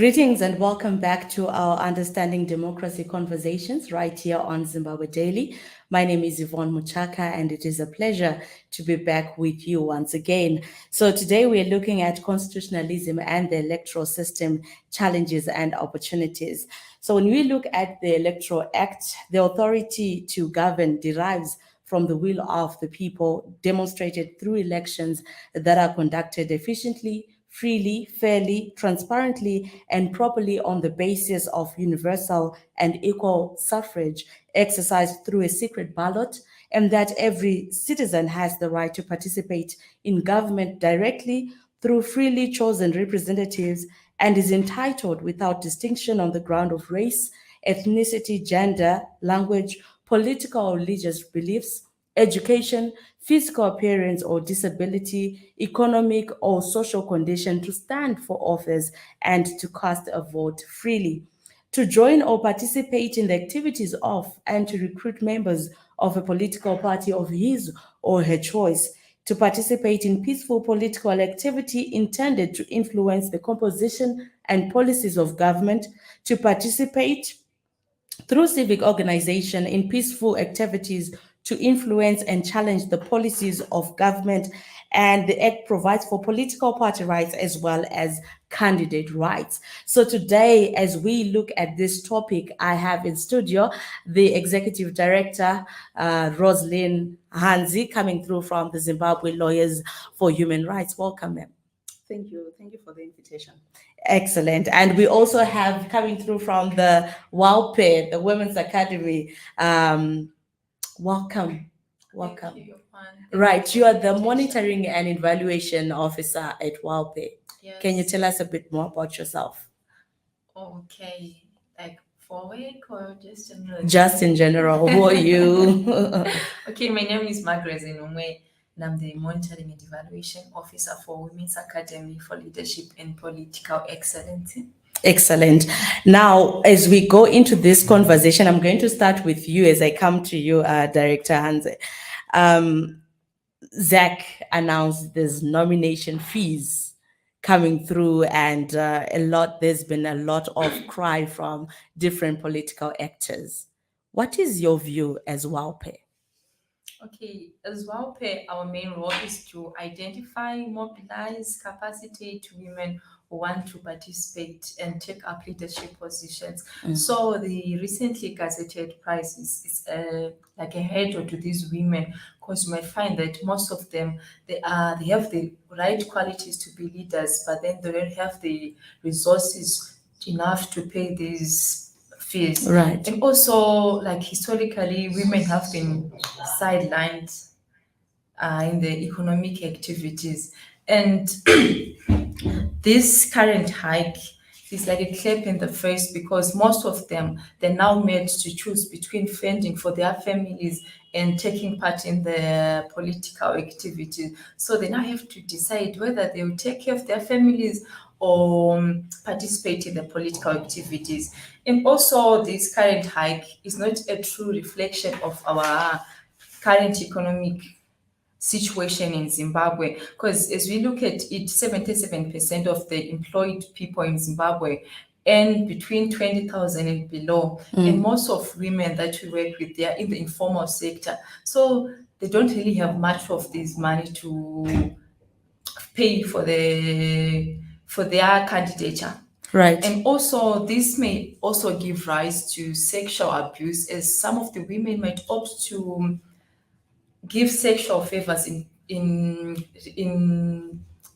Greetings and welcome back to our Understanding Democracy conversations right here on Zimbabwe Daily. My name is Yvonne Muchaka and it is a pleasure to be back with you once again. So today we are looking at constitutionalism and the electoral system, challenges and opportunities. So when we look at the Electoral Act, the authority to govern derives from the will of the people, demonstrated through elections that are conducted efficiently, freely, fairly, transparently, and properly on the basis of universal and equal suffrage exercised through a secret ballot, and that every citizen has the right to participate in government directly through freely chosen representatives and is entitled without distinction on the ground of race, ethnicity, gender, language, political or religious beliefs, education, physical appearance or disability, economic or social condition to stand for office and to cast a vote freely, to join or participate in the activities of and to recruit members of a political party of his or her choice, to participate in peaceful political activity intended to influence the composition and policies of government, to participate through civic organization in peaceful activities to influence and challenge the policies of government. And the Act provides for political party rights as well as candidate rights. So today, as we look at this topic, I have in studio the Executive Director, Rosalind Hanzi, coming through from the Zimbabwe Lawyers for Human Rights. Welcome, ma'am. Thank you. Thank you for the invitation. Excellent. And we also have coming through from the WALPE, the Women's Academy. Welcome. Thank you, Right. You are the Monitoring and Evaluation Officer at WALPE. Yes. Can you tell us a bit more about yourself? Okay, like for work or just general? Just in general, who are you? Okay, my name is Margaret Zinumwe, and I'm the Monitoring and Evaluation Officer for Women's Academy for Leadership and Political Excellence. Excellent. Now, as we go into this conversation, I'm going to start with you as I come to you, Director Hanze. Zach announced there's nomination fees coming through, and there's been a lot of cry from different political actors. What is your view as WALPE? Okay, as WALPE, our main role is to identify, mobilize, capacitate women who want to participate and take up leadership positions. So the recently gazetted prize is like a header to these women, because you might find that most of them they have the right qualities to be leaders, but then they don't have the resources enough to pay these fees. Right. And also, like historically, women have been sidelined in the economic activities. And this current hike is like a clap in the face, because most of them, they're now made to choose between fending for their families and taking part in the political activities. So they now have to decide whether they will take care of their families or participate in the political activities. And also, this current hike is not a true reflection of our current economic situation in Zimbabwe, because as we look at it, 77% of the employed people in Zimbabwe earn between 20,000 and below. And most of women that we work with, they are in the informal sector. So they don't really have much of this money to pay for their candidature. Right. And also, this may also give rise to sexual abuse, as some of the women might opt to give sexual favors in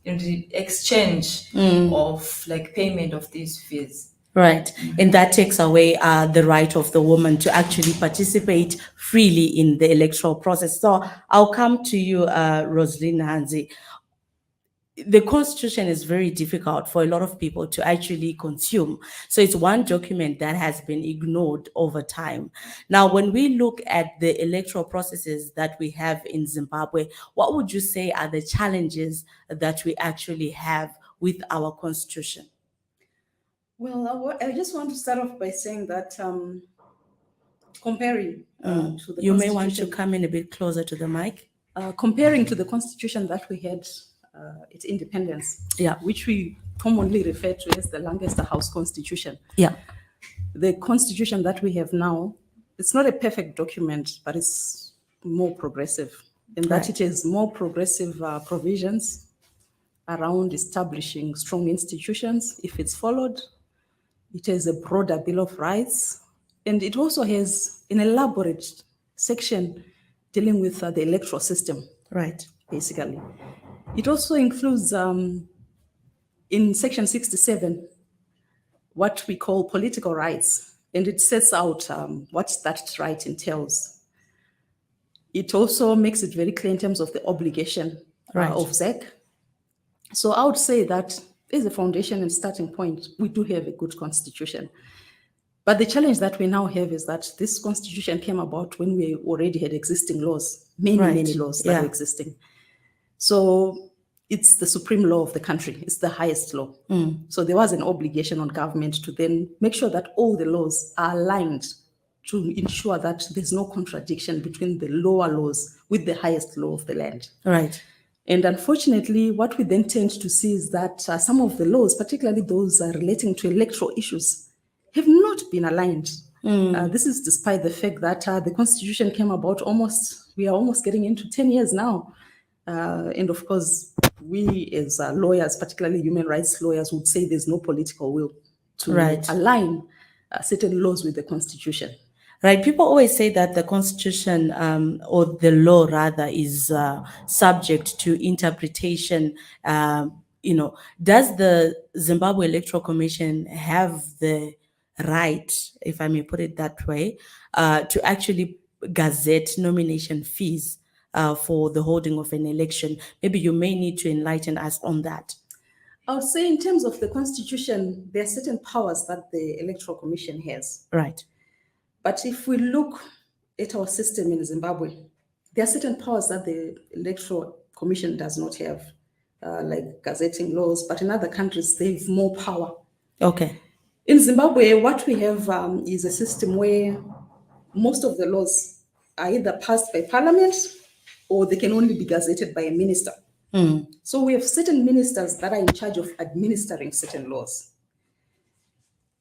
the exchange of like payment of these fees. Right. And that takes away the right of the woman to actually participate freely in the electoral process. So I'll come to you, Rosalind Hanzi. The Constitution is very difficult for a lot of people to actually consume. So it's one document that has been ignored over time. Now, when we look at the electoral processes that we have in Zimbabwe, what would you say are the challenges that we actually have with our Constitution? Well, I just want to start off by saying that comparing to the You may want to Constitution, come in a bit closer to the mic. comparing to the Constitution that we had its independence, Yeah. which we commonly refer to as the Lancaster House Constitution. Yeah. The constitution that we have now, it's not a perfect document, but it's more progressive in that Right. it has more progressive provisions around establishing strong institutions if it's followed. It has a broader Bill of Rights, and it also has an elaborate section dealing with the electoral system, Right. basically. It also includes, in section 67, what we call political rights, and it sets out what that right entails. It also makes it very clear in terms of the obligation Right. of ZEC. So I would say that as a foundation and starting point, we do have a good constitution. But the challenge that we now have is that this constitution came about when we already had existing laws, many laws that Yeah. were existing. So it's the supreme law of the country. It's the highest law. So there was an obligation on government to then make sure that all the laws are aligned to ensure that there's no contradiction between the lower laws with the highest law of the land. Right. And unfortunately, what we then tend to see is that some of the laws, particularly those relating to electoral issues, have not been aligned. This is despite the fact that the Constitution came about we are almost getting into 10 years now. And of course, we as lawyers, particularly human rights lawyers, would say there's no political will to Right. align certain laws with the Constitution. Right. People always say that the Constitution, or the law rather, is subject to interpretation. Does the Zimbabwe Electoral Commission have the right, if I may put it that way, to actually gazette nomination fees for the holding of an election? Maybe you may need to enlighten us on that. I would say in terms of the Constitution, there are certain powers that the Electoral Commission has. Right. But if we look at our system in Zimbabwe, there are certain powers that the Electoral Commission does not have, like gazetting laws, but in other countries, they have more power. Okay. In Zimbabwe, what we have is a system where most of the laws are either passed by parliament or they can only be gazetted by a minister. So we have certain ministers that are in charge of administering certain laws.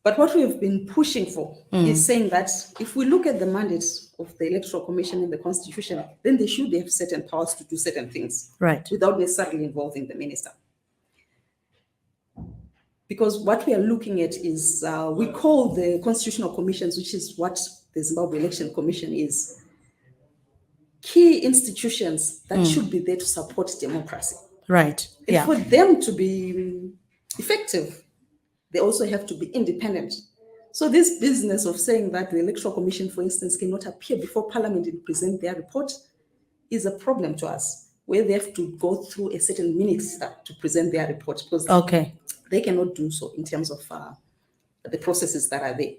But what we have been pushing for is saying that if we look at the mandate of the Electoral Commission in the Constitution, then they should have certain powers to do certain things, Right. without necessarily involving the minister. Because what we are looking at is, we call the constitutional commissions, which is what the Zimbabwe Election Commission is, key institutions that should be there to support democracy. Right. And Yeah. for them to be effective, they also have to be independent. So this business of saying that the Electoral Commission, for instance, cannot appear before Parliament and present their report is a problem to us, where they have to go through a certain minister to present their report, because Okay. they cannot do so in terms of the processes that are there.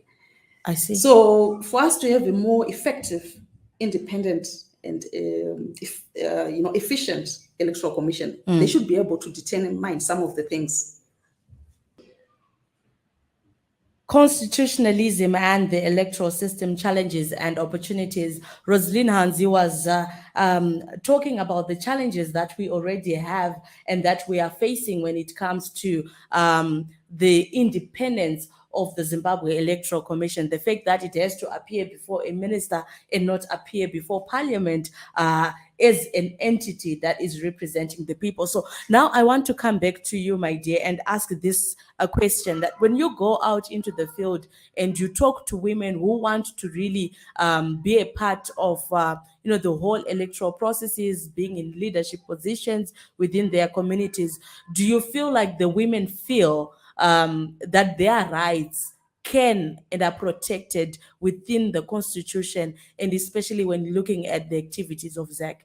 I see. So for us to have a more effective, independent, and efficient Electoral Commission, they should be able to determine some of the things. Constitutionalism and the electoral system challenges and opportunities. Rosalind Hanzi was talking about the challenges that we already have and that we are facing when it comes to the independence of the Zimbabwe Electoral Commission, the fact that it has to appear before a minister and not appear before Parliament as an entity that is representing the people. So now I want to come back to you, my dear, and ask this a question, that when you go out into the field and you talk to women who want to really be a part of the whole electoral processes, being in leadership positions within their communities, do you feel like the women feel that their rights can and are protected within the Constitution, and especially when looking at the activities of ZEC?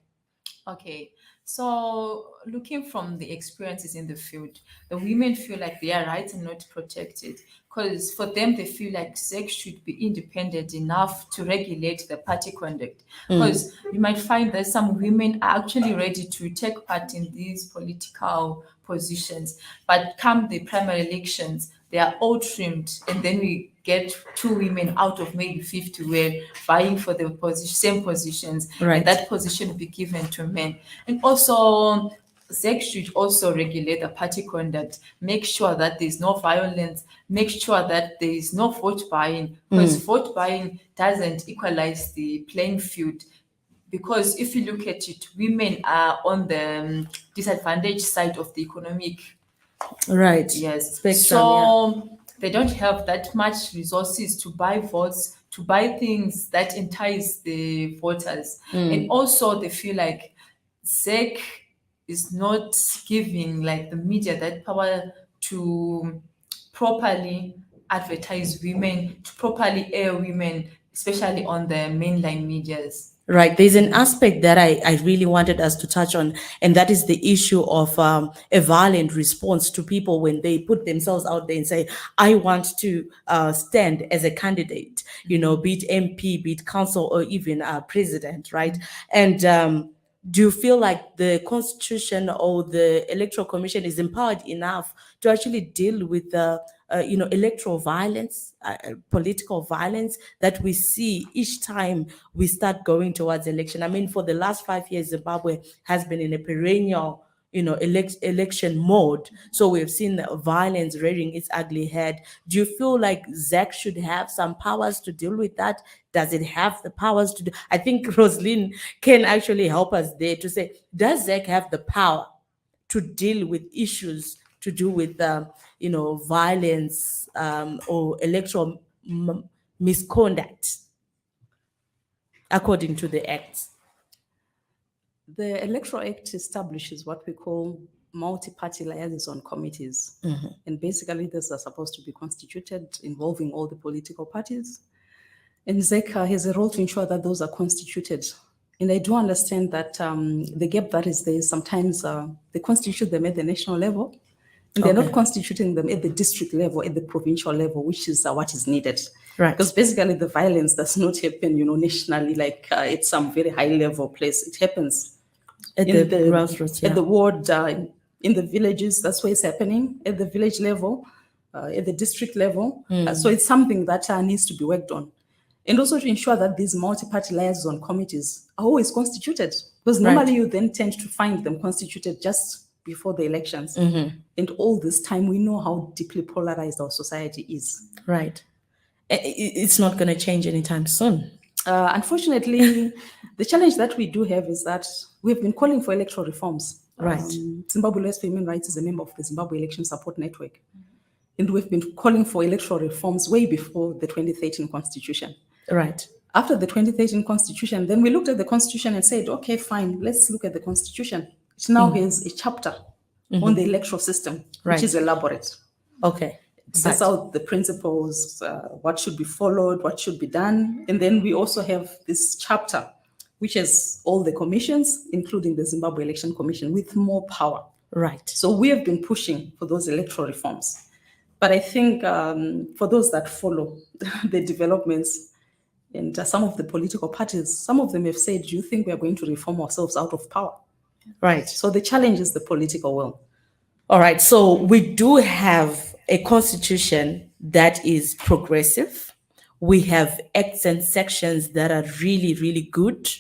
Okay, so looking from the experiences in the field, the women feel like their rights are not protected, because for them, they feel like ZEC should be independent enough to regulate the party conduct. Because you might find that some women are actually ready to take part in these political positions, but come the primary elections, they are all trimmed, and then we get 2 women out of maybe 50 who are vying for the same positions, Right. and that position will be given to men. And also, ZEC should also regulate the party conduct, make sure that there's no violence, make sure that there is no vote buying, because vote buying doesn't equalize the playing field. Because if you look at it, women are on the disadvantaged side of the economic. Right. Yes. Spectrum, So they don't have that much resources to buy votes, to buy things that entice the voters. And also they feel like ZEC is not giving like the media that power to properly advertise women, to properly air women, especially on the mainline medias. Right. There's an aspect that I really wanted us to touch on, and that is the issue of a violent response to people when they put themselves out there and say, I want to stand as a candidate, you know, be it MP, be it council, or even president, right? And do you feel like the Constitution or the Electoral Commission is empowered enough to actually deal with the electoral violence, political violence that we see each time we start going towards election? I mean, for the last 5 years, Zimbabwe has been in a perennial, election mode. So we've seen the violence rearing its ugly head. Do you feel like ZEC should have some powers to deal with that? Does it have the powers to do? I think Roslyn can actually help us there to say, does ZEC have the power to deal with issues to do with violence or electoral misconduct according to the acts? The Electoral Act establishes what we call multi-party liaison committees. And basically, these are supposed to be constituted involving all the political parties. And ZEC has a role to ensure that those are constituted. And I do understand that the gap that is there, sometimes they constitute them at the national level, and they're not constituting them at the district level, at the provincial level, which is what is needed. Right. Because basically the violence does not happen, nationally, like at some very high level place. It happens At in the grassroots, at the ward, in the villages. That's where it's happening, at the village level, at the district level. So it's something that needs to be worked on. And also to ensure that these multi-party liaison committees are always constituted, because normally you then tend to find them constituted just before the elections. And all this time, we know how deeply polarized our society is. Right. It's not going to change anytime soon. Unfortunately, the challenge that we do have is that we've been calling for electoral reforms. Right. Zimbabwe Lawyers for Human Rights is a member of the Zimbabwe Election Support Network. And we've been calling for electoral reforms way before the 2013 Constitution. Right. After the 2013 Constitution, then we looked at the Constitution and said, okay, fine, let's look at the Constitution. It now has a chapter on the electoral system, which is elaborate. Okay. It sets out the principles, what should be followed, what should be done. And then we also have this chapter, which has all the commissions, including the Zimbabwe Election Commission, with more power. Right. So we have been pushing for those electoral reforms. But I think for those that follow the developments, and some of the political parties, some of them have said, do you think we are going to reform ourselves out of power? Right. So the challenge is the political will. All right. So we do have a constitution that is progressive. We have acts and sections that are really, really good,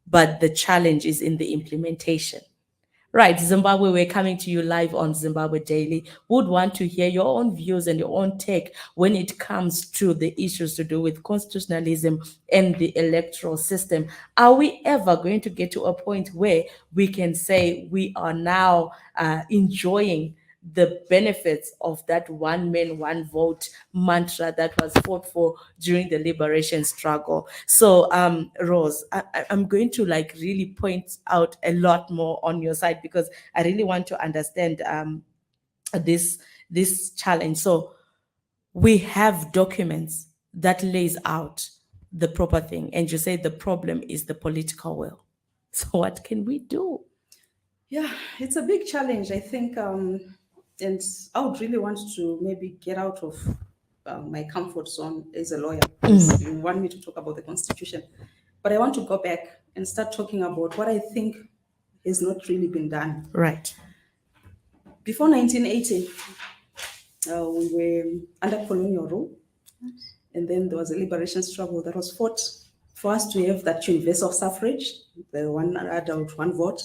but the challenge is in the implementation. Right, Zimbabwe, we're coming to you live on Zimbabwe Daily. Would want to hear your own views and your own take when it comes to the issues to do with constitutionalism and the electoral system. Are we ever going to get to a point where we can say we are now enjoying the benefits of that one man, one vote mantra that was fought for during the liberation struggle? So, Rose, I'm going to really point out a lot more on your side, because I really want to understand this challenge. So we have documents that lays out the proper thing, and you say the problem is the political will. So what can we do? Yeah, it's a big challenge, I think. And I would really want to maybe get out of my comfort zone as a lawyer, because you want me to talk about the Constitution. But I want to go back and start talking about what I think has not really been done. Right. Before 1980, we were under colonial rule. And then there was a liberation struggle that was fought for us to have that universal suffrage, the one adult, one vote.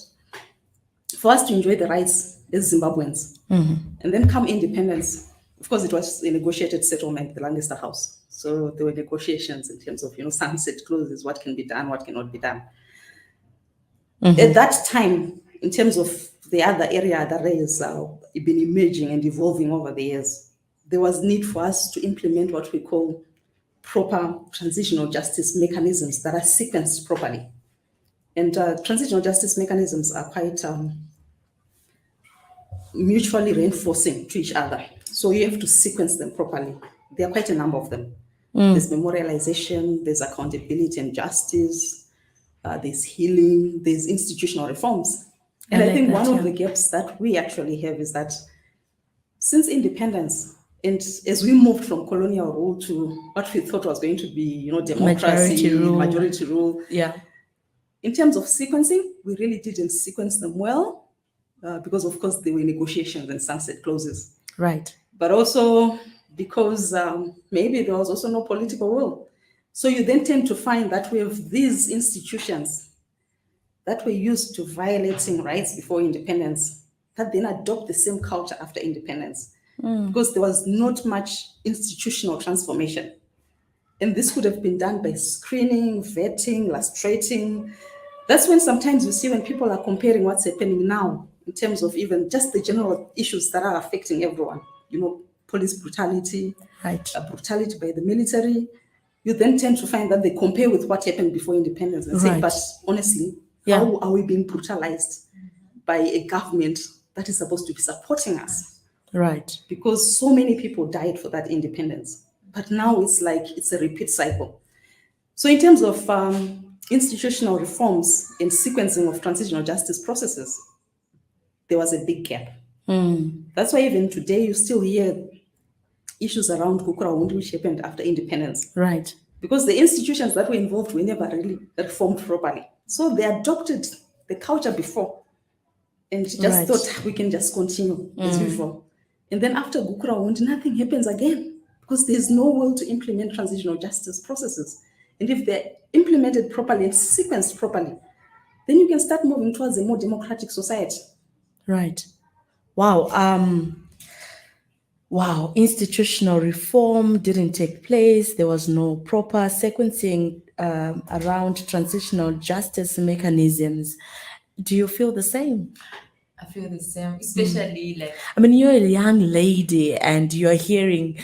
for us to enjoy the rights as Zimbabweans. And then come independence. Of course, it was a negotiated settlement, the Lancaster House. So there were negotiations in terms of, sunset clauses, what can be done, what cannot be done. At that time, in terms of the other area that has been emerging and evolving over the years, there was need for us to implement what we call proper transitional justice mechanisms that are sequenced properly. And transitional justice mechanisms are quite mutually reinforcing to each other. So you have to sequence them properly. There are quite a number of them. There's memorialization, there's accountability and justice, there's healing, there's institutional reforms. And I think one of the gaps that we actually have is that since independence, and as we moved from colonial rule to what we thought was going to be, democracy, majority rule. Yeah. In terms of sequencing, we really didn't sequence them well because, of course, there were negotiations and sunset clauses. Right. But also because maybe there was also no political will. So you then tend to find that we have these institutions that were used to violating rights before independence that then adopt the same culture after independence. Because there was not much institutional transformation. And this could have been done by screening, vetting, lustrating. That's when sometimes you see when people are comparing what's happening now in terms of even just the general issues that are affecting everyone, police brutality, right, brutality by the military, you then tend to find that they compare with what happened before independence and say, but honestly, how are we being brutalized by a government that is supposed to be supporting us? Right. Because so many people died for that independence. But now it's like it's a repeat cycle. So in terms of institutional reforms and sequencing of transitional justice processes, there was a big gap. That's why even today you still hear issues around Kukura, which happened after independence. Right. Because the institutions that were involved were never really reformed properly. So they adopted the culture before and just thought we can just continue as usual. And then after Gukura, nothing happens again because there's no will to implement transitional justice processes. And if they're implemented properly and sequenced properly, then you can start moving towards a more democratic society. Right. Wow. Wow. Institutional reform didn't take place. There was no proper sequencing around transitional justice mechanisms. Do you feel the same? I feel the same, especially you're a young lady and you're hearing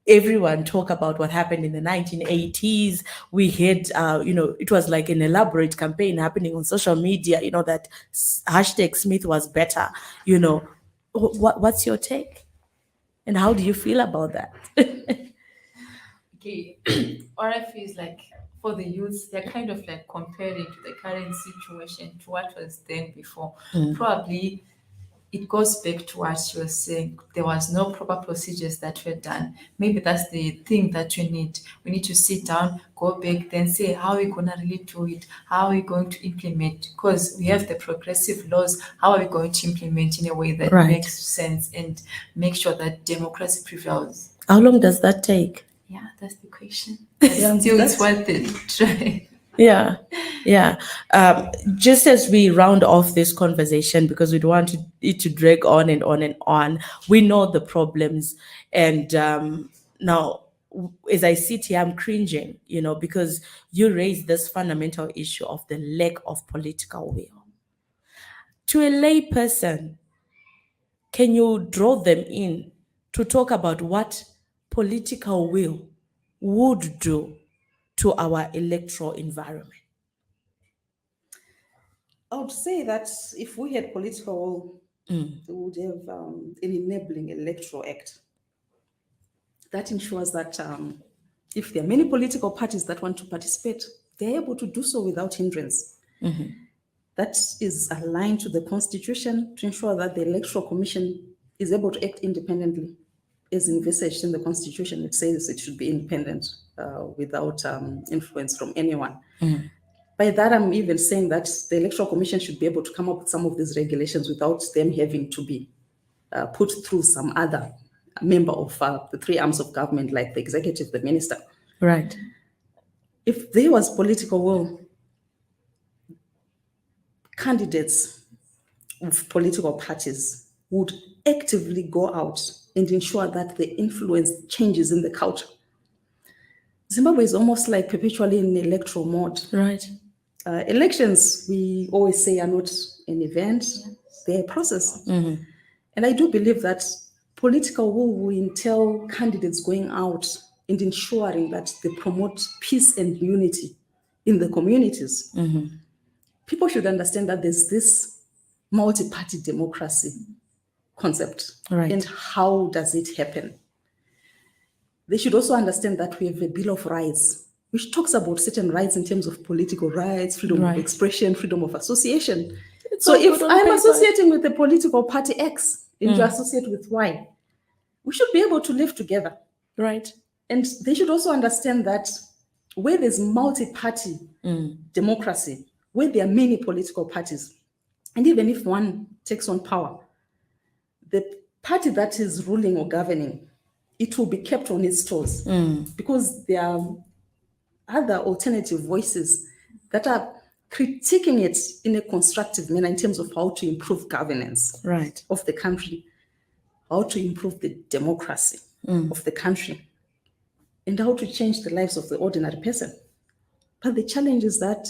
everyone talk about what happened in the 1980s. We had, it was like an elaborate campaign happening on social media, that #Smith was better, What's your take? And how do you feel about that? Okay, what I feel is for the youth, they're kind of comparing to the current situation to what was then before. Probably it goes back to what you were saying. There was no proper procedures that were done. Maybe that's the thing that we need. We need to sit down, go back, then say, how are we going to really do it? How are we going to implement? Because we have the progressive laws. How are we going to implement in a way that makes sense and make sure that democracy prevails? How long does that take? Yeah, that's the question. Still, it's worth it. Try. Yeah. Just as we round off this conversation, because we don't want it to drag on and on and on, we know the problems. And now, as I sit here, I'm cringing, because you raised this fundamental issue of the lack of political will. To a lay person, can you draw them in to talk about what political will would do to our electoral environment? I would say that if we had political will, we would have an enabling electoral act that ensures that if there are many political parties that want to participate, they're able to do so without hindrance. That is aligned to the Constitution to ensure that the Electoral Commission is able to act independently. As envisaged in the Constitution, it says it should be independent without influence from anyone. By that, I'm even saying that the Electoral Commission should be able to come up with some of these regulations without them having to be put through some other member of the three arms of government, like the executive, the minister. Right. If there was political will, candidates of political parties would actively go out and ensure that they influence changes in the culture. Zimbabwe is almost like perpetually in electoral mode. Right. Elections, we always say, are not an event, they're a process. And I do believe that political will entail candidates going out and ensuring that they promote peace and unity in the communities. People should understand that there's this multi-party democracy concept. Right. And how does it happen? They should also understand that we have a Bill of Rights, which talks about certain rights in terms of political rights, freedom of expression, freedom of association. So if I'm associating with the political party X and you associate with Y, we should be able to live together. Right. And they should also understand that where there's multi-party democracy, where there are many political parties, and even if one takes on power, the party that is ruling or governing, it will be kept on its toes because there are other alternative voices that are critiquing it in a constructive manner in terms of how to improve governance of the country, how to improve the democracy of the country, and how to change the lives of the ordinary person. But the challenge is that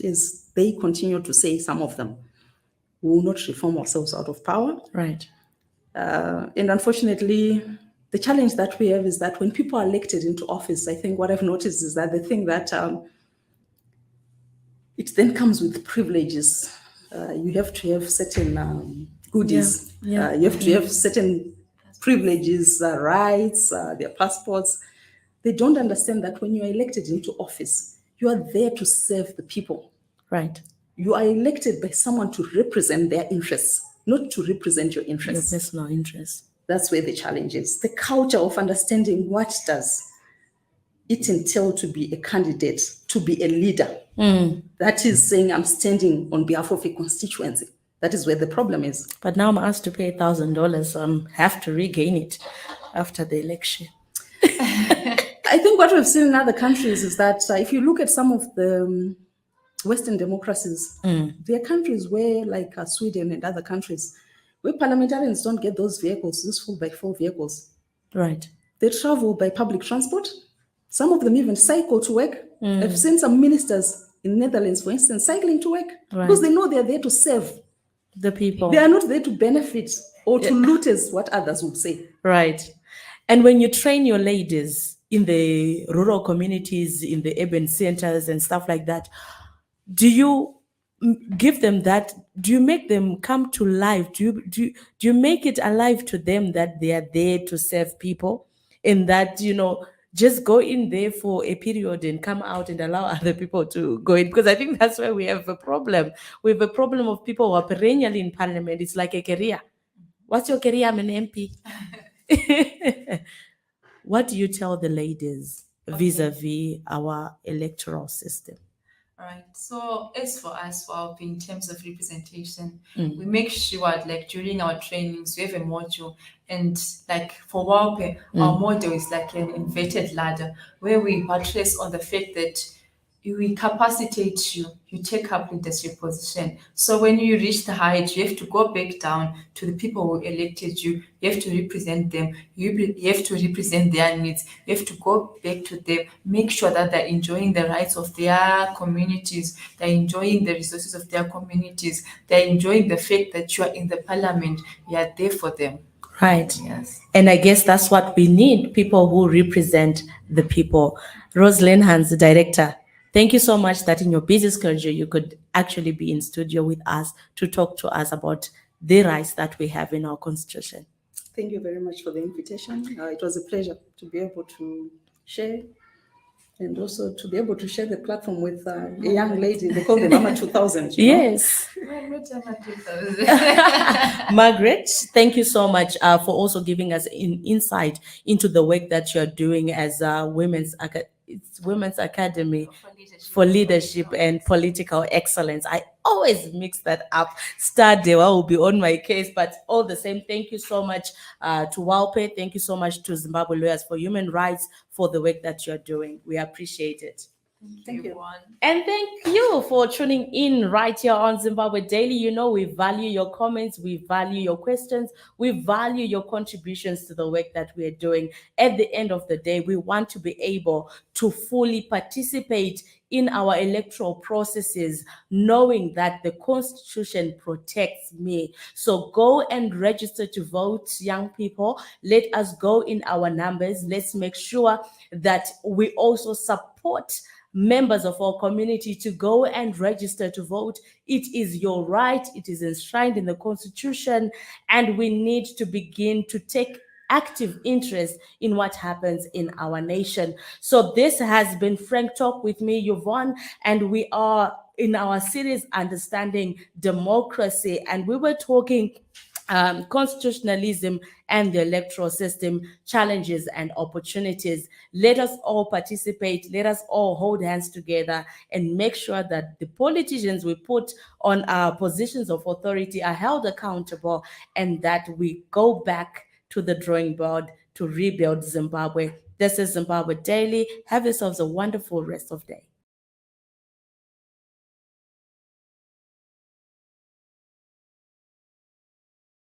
is they continue to say, some of them, we will not reform ourselves out of power. Right. And unfortunately, the challenge that we have is that when people are elected into office, I think what I've noticed is that they think that it then comes with privileges. You have to have certain goodies. You have to have certain privileges, rights, their passports. They don't understand that when you are elected into office, you are there to serve the people. Right. You are elected by someone to represent their interests, not to represent your interests. Your personal interests. That's where the challenge is. The culture of understanding what does it entail to be a candidate, to be a leader. That is saying I'm standing on behalf of a constituency. That is where the problem is. But now I'm asked to pay $1,000, so I have to regain it after the election. I think what we've seen in other countries is that if you look at some of the Western democracies, there are countries where, like Sweden and other countries, where parliamentarians don't get those vehicles, those 4x4 vehicles. Right. They travel by public transport. Some of them even cycle to work. I've seen some ministers in Netherlands, for instance, cycling to work because they know they're there to serve the people. They are not there to benefit or to loot, as what others would say. Right. And when you train your ladies in the rural communities, in the urban centers and stuff like that, do you give them that? Do you make them come to life? Do you make it alive to them that they are there to serve people, and that, you know, just go in there for a period and come out and allow other people to go in? Because I think that's where we have a problem. We have a problem of people who are perennially in parliament. It's like a career. What's your career? I'm an MP. What do you tell the ladies vis-a-vis our electoral system? All right. So as for us, in terms of representation, we make sure, like, during our trainings, we have a module, and like for WALPE, our module is like an inverted ladder, where we buttress on the fact that we capacitate you, you take up leadership position. So when you reach the height, you have to go back down to the people who elected you. You have to represent them. You have to represent their needs. You have to go back to them, make sure that they're enjoying the rights of their communities. They're enjoying the resources of their communities. They're enjoying the fact that you are in the parliament. You are there for them. Right. Yes. And I guess that's what we need, people who represent the people. Rosalind Hans, the director, thank you so much that in your busy schedule, you could actually be in studio with us to talk to us about the rights that we have in our constitution. Thank you very much for the invitation. It was a pleasure to be able to share, and also to be able to share the platform with a young lady. They call them Mama 2000. Yes. Margaret, thank you so much for also giving us insight into the work that you're doing as Women's Academy for Leadership and Political Excellence. I always mix that up. Stardewa will be on my case, but all the same, thank you so much to WALPE. Thank you so much to Zimbabwe Lawyers for Human Rights for the work that you're doing. We appreciate it. Thank you. Yvonne. And thank you for tuning in right here on Zimbabwe Daily. You know, we value your comments, we value your questions, we value your contributions to the work that we are doing. At the end of the day, we want to be able to fully participate in our electoral processes, knowing that the Constitution protects me. So go and register to vote, young people. Let us go in our numbers. Let's make sure that we also support members of our community to go and register to vote. It is your right. It is enshrined in the Constitution, and we need to begin to take active interest in what happens in our nation. So this has been Frank Talk with me, Yvonne, and we are in our series Understanding Democracy, and we were talking constitutionalism and the electoral system, challenges and opportunities. Let us all participate. Let us all hold hands together and make sure that the politicians we put on our positions of authority are held accountable, and that we go back to the drawing board to rebuild Zimbabwe. This is Zimbabwe Daily. Have yourselves a wonderful rest of day.